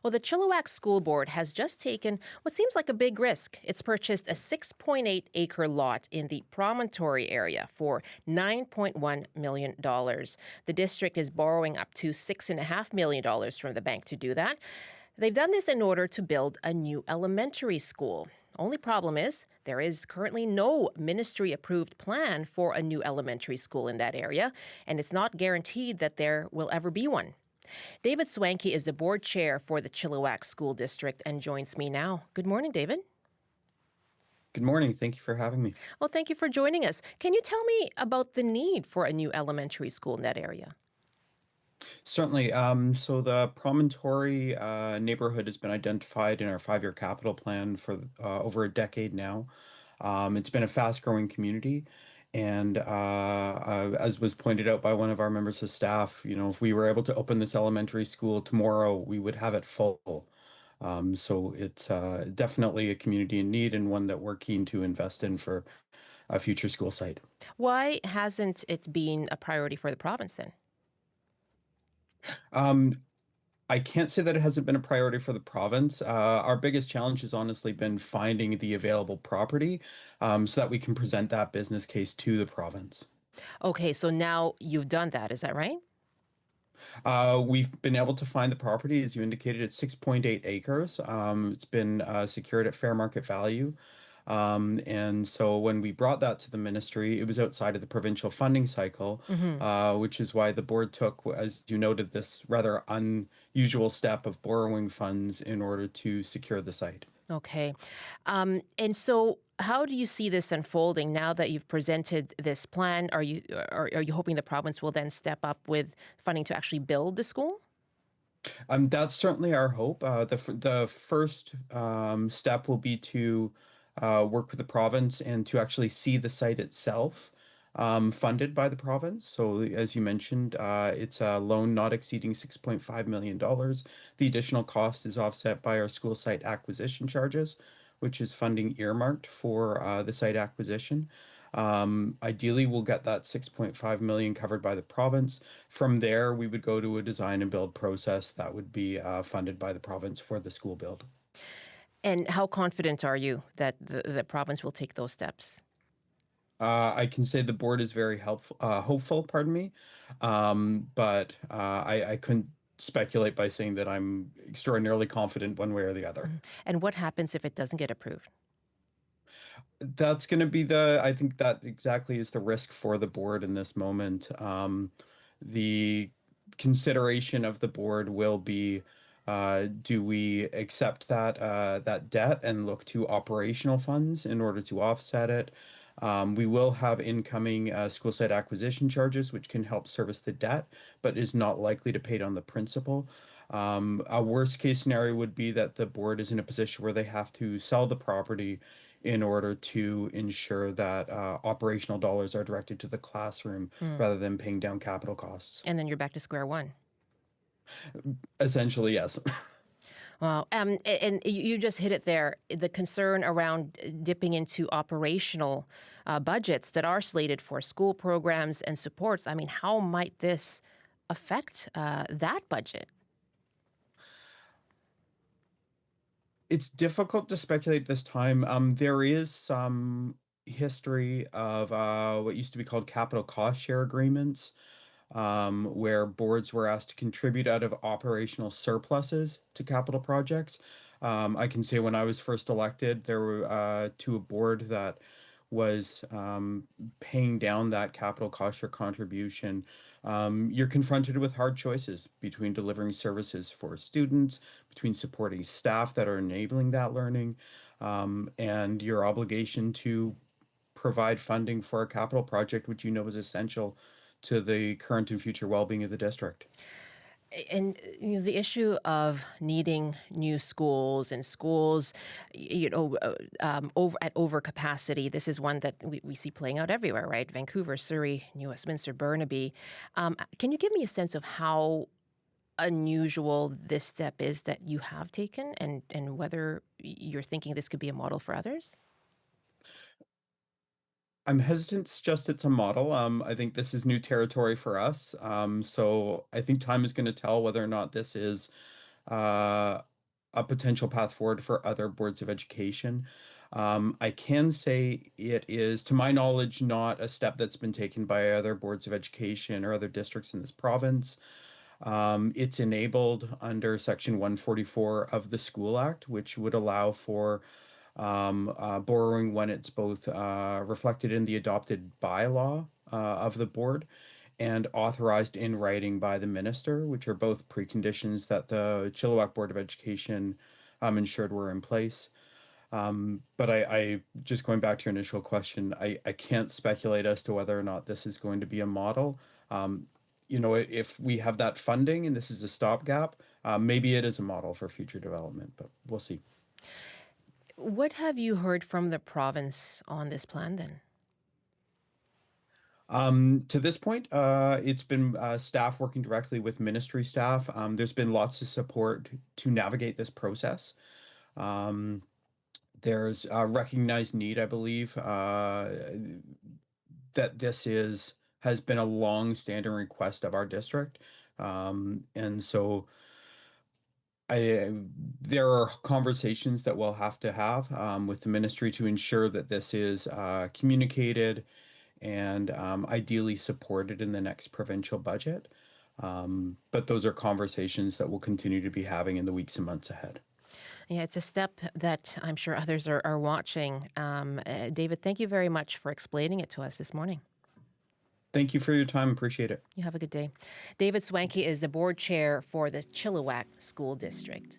Well, the Chilliwack School Board has just taken what seems like a big risk. It's purchased a 6.8-acre lot in the Promontory area for $9.1 million. The district is borrowing up to $6.5 million from the bank to do that. They've done this in order to build a new elementary school. Only problem is there is currently no ministry-approved plan for a new elementary school in that area, and it's not guaranteed that there will ever be one. David Swankey is the board chair for the Chilliwack School District and joins me now. Good morning, David. Good morning. Thank you for having me. Well, thank you for joining us. Can you tell me about the need for a new elementary school in that area? Certainly. So the Promontory neighborhood has been identified in our five-year capital plan for over a decade now. It's been a fast-growing community, and as was pointed out by one of our members of staff, if we were able to open this elementary school tomorrow, we would have it full. So it's definitely a community in need and one that we're keen to invest in for a future school site. Why hasn't it been a priority for the province then? Um, I can't say that it hasn't been a priority for the province. Our biggest challenge has honestly been finding the available property so that we can present that business case to the province. Okay, so now you've done that, is that right? We've been able to find the property, as you indicated, it's 6.8 acres. It's been secured at fair market value. And so when we brought that to the ministry, it was outside of the provincial funding cycle, Mm-hmm. which is why the board took, as you noted, this rather unusual step of borrowing funds in order to secure the site. Okay. And so how do you see this unfolding now that you've presented this plan? Are you hoping the province will then step up with funding to actually build the school? That's certainly our hope. The first step will be to work with the province and to actually see the site itself funded by the province. So, as you mentioned, it's a loan not exceeding $6.5 million. The additional cost is offset by our school site acquisition charges, which is funding earmarked for the site acquisition. Ideally, we'll get that 6.5 million covered by the province. From there, we would go to a design and build process that would be funded by the province for the school build. And how confident are you that the province will take those steps? I can say the board is very hopeful, pardon me, but I couldn't speculate by saying that I'm extraordinarily confident one way or the other. And what happens if it doesn't get approved? That's going to be I think that exactly is the risk for the board in this moment. The consideration of the board will be, do we accept that debt and look to operational funds in order to offset it? We will have incoming school site acquisition charges, which can help service the debt, but is not likely to pay down the principal. A worst case scenario would be that the board is in a position where they have to sell the property in order to ensure that operational dollars are directed to the classroom Mm. rather than paying down capital costs. And then you're back to square one. Essentially, yes. Wow. And you just hit it there. The concern around dipping into operational budgets that are slated for school programs and supports. I mean, how might this affect that budget? It's difficult to speculate this time. There is some history of what used to be called capital cost share agreements, where boards were asked to contribute out of operational surpluses to capital projects. I can say when I was first elected, there were to a board that was paying down that capital cost share contribution. You're confronted with hard choices between delivering services for students, between supporting staff that are enabling that learning, and your obligation to provide funding for a capital project, which you know is essential to the current and future well-being of the district. And the issue of needing new schools and schools, at overcapacity. This is one that we see playing out everywhere, right? Vancouver, Surrey, New Westminster, Burnaby. Can you give me a sense of how unusual this step is that you have taken, and whether you're thinking this could be a model for others? I'm hesitant to suggest it's a model. I think this is new territory for us. So I think time is going to tell whether or not this is a potential path forward for other boards of education. I can say it is, to my knowledge, not a step that's been taken by other boards of education or other districts in this province. It's enabled under Section 144 of the School Act, which would allow for borrowing when it's both reflected in the adopted bylaw of the board and authorized in writing by the minister, which are both preconditions that the Chilliwack Board of Education ensured were in place. But I just going back to your initial question, I can't speculate as to whether or not this is going to be a model. Um, if we have that funding and this is a stopgap, maybe it is a model for future development, but we'll see. What have you heard from the province on this plan then? To this point, it's been staff working directly with ministry staff. There's been lots of support to navigate this process. Um, there's a recognized need, I believe, that has been a long-standing request of our district. And so there are conversations that we'll have to have with the ministry to ensure that this is communicated and ideally supported in the next provincial budget. But those are conversations that we'll continue to be having in the weeks and months ahead. Yeah, it's a step that I'm sure others are watching. David, thank you very much for explaining it to us this morning. Thank you for your time. Appreciate it. You have a good day. David Swankey is the board chair for the Chilliwack School District.